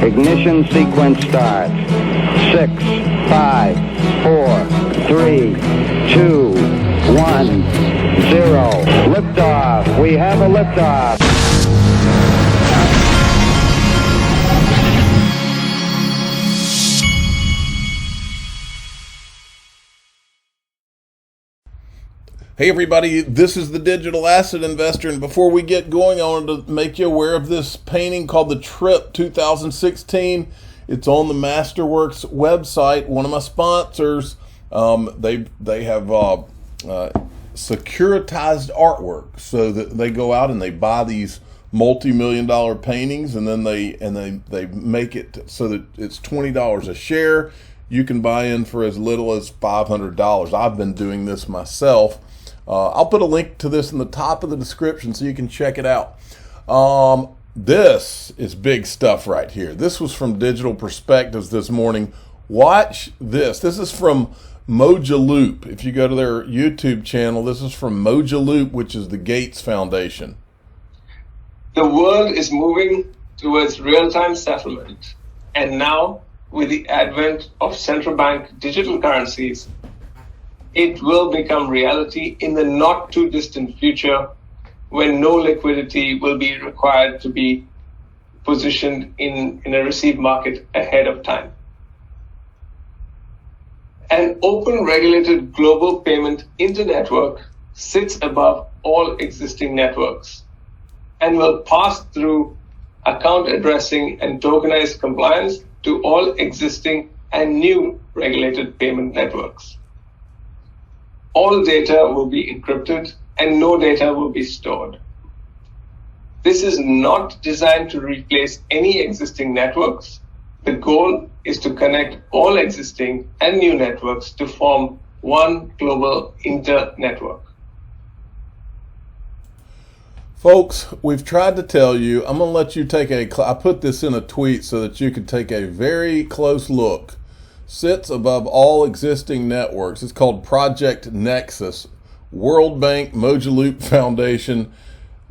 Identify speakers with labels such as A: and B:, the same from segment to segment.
A: Ignition sequence starts. 6, 5, 4, 3, 2, 1, 0. Liftoff. We have a liftoff.
B: Hey everybody, this is the Digital Asset Investor, and before we get going, I wanted to make you aware of this painting called the Trip 2016. It's on the Masterworks website, one of my sponsors. They have securitized artwork, so that they go out and they buy these multi-million-dollar paintings, and then they make it so that it's $20 a share. You can buy in for as little as $500. I've been doing this myself. I'll put a link to this in the top of the description so you can check it out. This is big stuff right here. This was from Digital Perspectives this morning. Watch this. This is from Moja Loop. If you go to their YouTube channel, this is from Moja Loop, which is the Gates Foundation.
C: The world is moving towards real-time settlement. And now, with the advent of central bank digital currencies, it will become reality in the not too distant future, when no liquidity will be required to be positioned in a receive market ahead of time. An open regulated global payment internetwork sits above all existing networks and will pass through account addressing and tokenized compliance to all existing and new regulated payment networks. All data will be encrypted and no data will be stored. This is not designed to replace any existing networks. The goal is to connect all existing and new networks to form one global inter-network.
B: Folks, we've tried to tell you, I'm going to let you take I put this in a tweet so that you can take a very close look. Sits above all existing networks. It's called Project Nexus. World Bank, Moja Loop Foundation,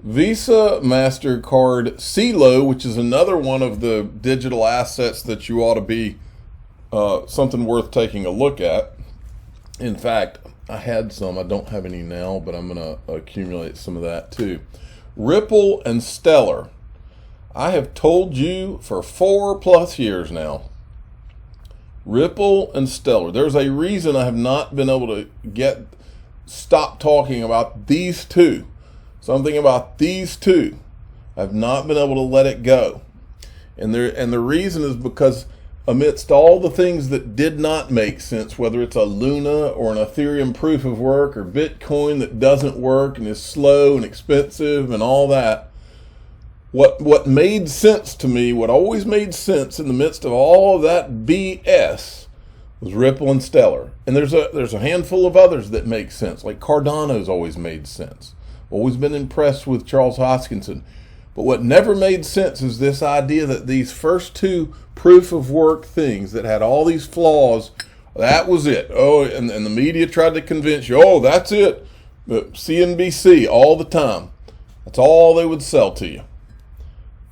B: Visa, MasterCard, CeeLo, which is another one of the digital assets that you ought to be something worth taking a look at. In fact, I had some. I don't have any now, but I'm going to accumulate some of that too. Ripple and Stellar. I have told you for 4+ years now. Ripple and Stellar. There's a reason I have not been able to stop talking about these two. Something about these two. I've not been able to let it go. And the reason is because amidst all the things that did not make sense, whether it's a Luna or an Ethereum proof of work or Bitcoin that doesn't work and is slow and expensive and all that, what made sense to me, what always made sense in the midst of all of that BS was Ripple and Stellar. And there's a handful of others that make sense, like Cardano's always made sense. Always been impressed with Charles Hoskinson. But what never made sense is this idea that these first two proof of work things that had all these flaws, that was it. Oh, and the media tried to convince you, oh, that's it. But CNBC all the time. That's all they would sell to you.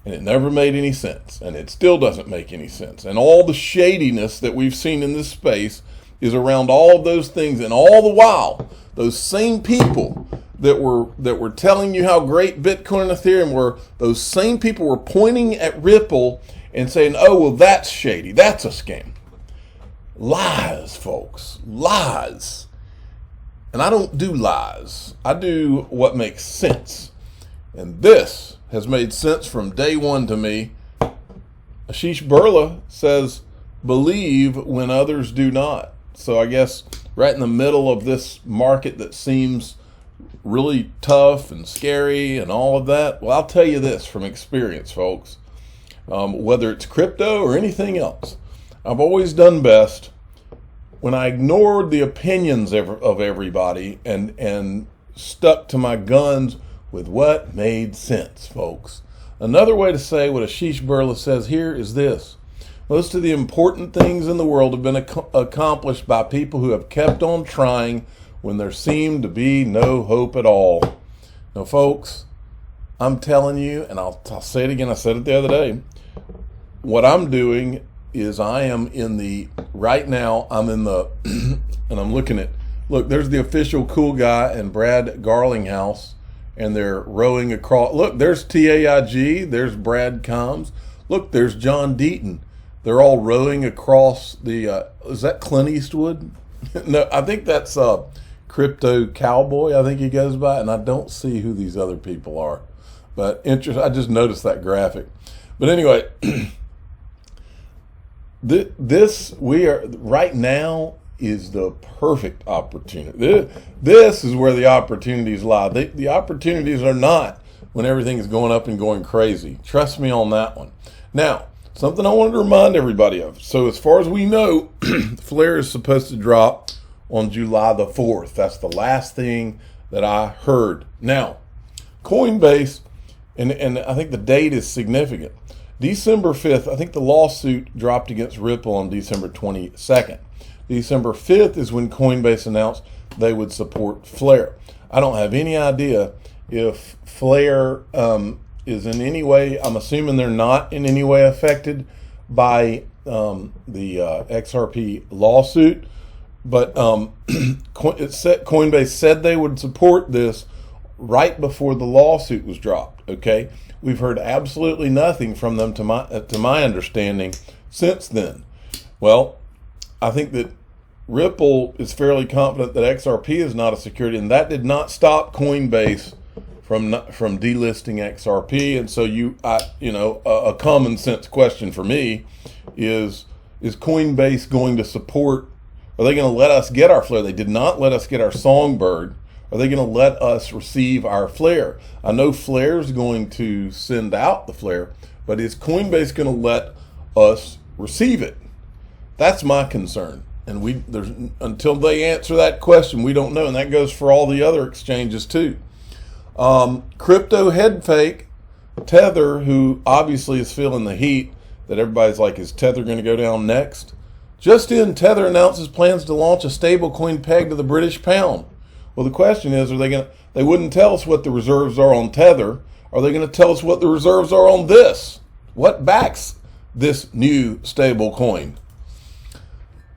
B: And it never made any sense, and it still doesn't make any sense. And all the shadiness that we've seen in this space is around all of those things, and all the while, those same people that were telling you how great Bitcoin and Ethereum were, those same people were pointing at Ripple and saying, oh, well, that's shady, that's a scam. Lies, folks, lies. And I don't do lies. I do what makes sense. And this has made sense from day one to me. Ashish Birla says, believe when others do not. So I guess right in the middle of this market that seems really tough and scary and all of that, well, I'll tell you this from experience, folks. Whether it's crypto or anything else, I've always done best when I ignored the opinions of everybody and stuck to my guns with what made sense, folks. Another way to say what Ashish Birla says here is this. Most of the important things in the world have been accomplished by people who have kept on trying when there seemed to be no hope at all. Now, folks, I'm telling you, and I'll say it again, I said it the other day, what I'm doing is I am in the, right now I'm in the, and I'm looking at, look, there's the official cool guy and Brad Garlinghouse, and they're rowing across. Look, there's TAIG, there's Brad Combs. Look, there's John Deaton. They're all rowing across the, is that Clint Eastwood? No, I think that's Crypto Cowboy, I think he goes by, and I don't see who these other people are. But I just noticed that graphic. But anyway, we are right now is the perfect opportunity. This is where the opportunities lie. The opportunities are not when everything is going up and going crazy. Trust me on that one. Now, something I wanted to remind everybody of. So as far as we know, Flare is supposed to drop on July the 4th. That's the last thing that I heard. Now, Coinbase, and I think the date is significant. December 5th, I think the lawsuit dropped against Ripple on December 22nd. December 5th is when Coinbase announced they would support Flare. I don't have any idea if Flare is in any way, I'm assuming they're not in any way affected by the XRP lawsuit, but Coinbase said they would support this right before the lawsuit was dropped, okay? We've heard absolutely nothing from them to my understanding since then. Well, I think that Ripple is fairly confident that XRP is not a security, and that did not stop Coinbase from delisting XRP. And so a common sense question for me is Coinbase going to support? Are they going to let us get our Flare? They did not let us get our Songbird. Are they going to let us receive our Flare? I know Flare is going to send out the Flare, but is Coinbase going to let us receive it? That's my concern. And until they answer that question, we don't know. And that goes for all the other exchanges too. Crypto head fake, Tether, who obviously is feeling the heat that everybody's like, is Tether going to go down next? Just in, Tether announces plans to launch a stablecoin pegged to the British pound. Well, the question is, they wouldn't tell us what the reserves are on Tether. Are they going to tell us what the reserves are on this? What backs this new stable coin?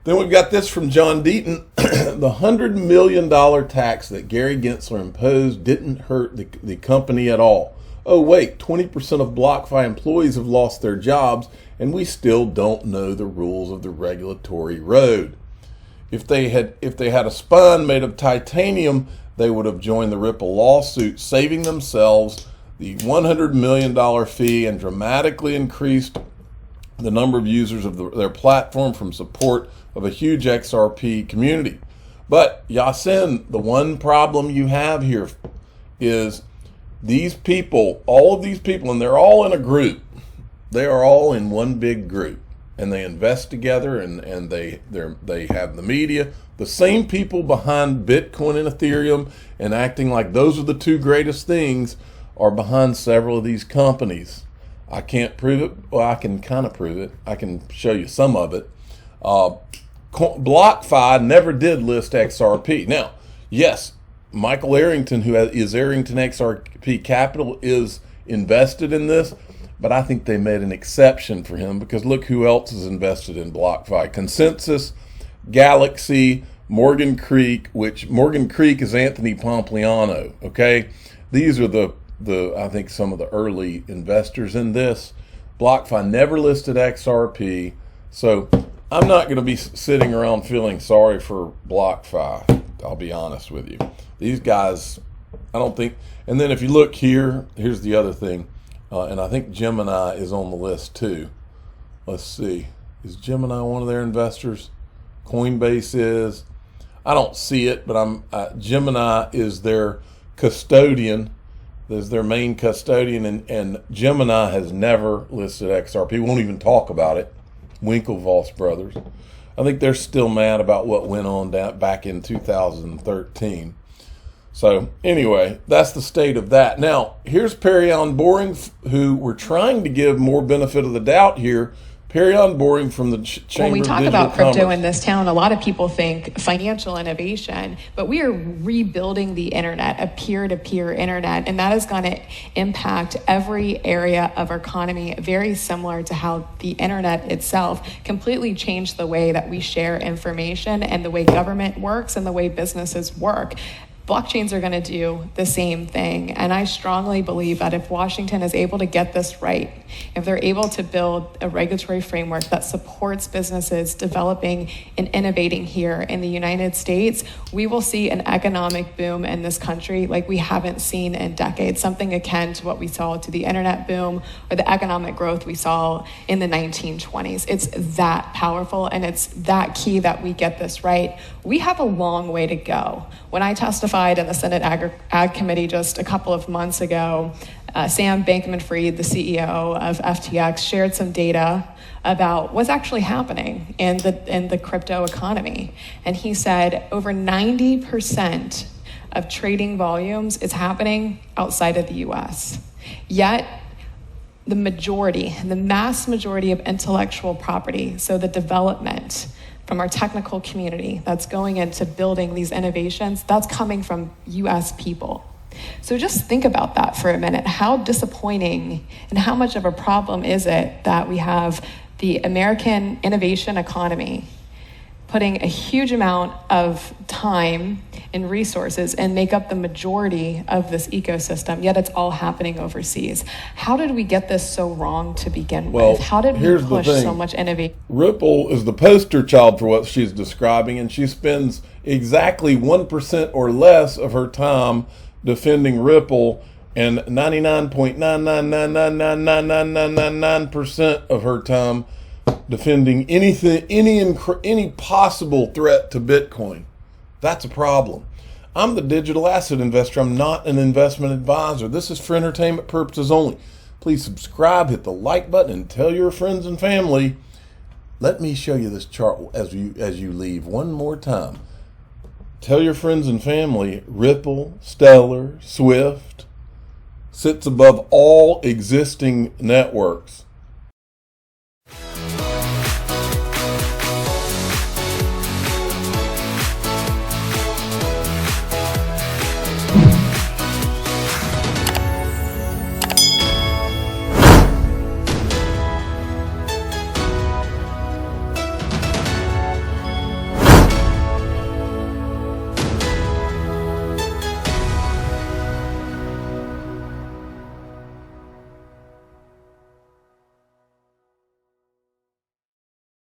B: Then we've got this from John Deaton. The $100 million tax that Gary Gensler imposed didn't hurt the company at all. Oh wait, 20% of BlockFi employees have lost their jobs, and we still don't know the rules of the regulatory road. If they had a spine made of titanium, they would have joined the Ripple lawsuit, saving themselves the $100 million fee and dramatically increased the number of users of their platform from support of a huge XRP community. But Yasin, the one problem you have here is these people, all of these people, and they're all in a group. They are all in one big group, and they invest together, and they have the media. The same people behind Bitcoin and Ethereum and acting like those are the two greatest things are behind several of these companies. I can't prove it. Well, I can kind of prove it. I can show you some of it. BlockFi never did list XRP. Now, yes, Michael Arrington, who is Arrington XRP Capital, is invested in this, but I think they made an exception for him because look who else is invested in BlockFi. Consensus, Galaxy, Morgan Creek, which Morgan Creek is Anthony Pompliano, okay? These are the I think some of the early investors in this. BlockFi never listed XRP, so I'm not going to be sitting around feeling sorry for BlockFi. I'll be honest with you. These guys, I don't think. And then if you look here, here's the other thing, and I think Gemini is on the list too. Let's see, is Gemini one of their investors? Coinbase is. I don't see it, but Gemini is their custodian. There's their main custodian, and Gemini has never listed XRP. Won't even talk about it. Winklevoss brothers. I think they're still mad about what went on back in 2013. So anyway, that's the state of that. Now, here's Perry on Boring, who we're trying to give more benefit of the doubt here. Carry on boring from the Chamber
D: When we
B: of
D: talk
B: Digital
D: about crypto
B: Commerce.
D: in this town, a lot of people think financial innovation, but we are rebuilding the internet, a peer-to-peer internet, and that is going to impact every area of our economy, very similar to how the internet itself completely changed the way that we share information and the way government works and the way businesses work. Blockchains are going to do the same thing. And I strongly believe that if Washington is able to get this right, if they're able to build a regulatory framework that supports businesses developing and innovating here in the United States, we will see an economic boom in this country like we haven't seen in decades, something akin to what we saw to the internet boom or the economic growth we saw in the 1920s. It's that powerful, and it's that key that we get this right. We have a long way to go. When I testified in the Senate Ag Committee just a couple of months ago, Sam Bankman-Fried, the CEO of FTX, shared some data about what's actually happening in the crypto economy. And he said over 90% of trading volumes is happening outside of the US. Yet, the mass majority of intellectual property, so the development from our technical community that's going into building these innovations, that's coming from US people. So just think about that for a minute. How disappointing and how much of a problem is it that we have the American innovation economy putting a huge amount of time and resources and make up the majority of this ecosystem, yet it's all happening overseas. How did we get this so wrong to begin with? How did we push so much innovation?
B: Ripple is the poster child for what she's describing, and she spends exactly 1% or less of her time defending Ripple, and 99.999999999% of her time defending any possible threat to Bitcoin. That's a problem. I'm the digital asset investor. I'm not an investment advisor. This is for entertainment purposes only. Please subscribe, hit the like button, and tell your friends and family. Let me show you this chart as you leave one more time. Tell your friends and family Ripple, Stellar, Swift sits above all existing networks.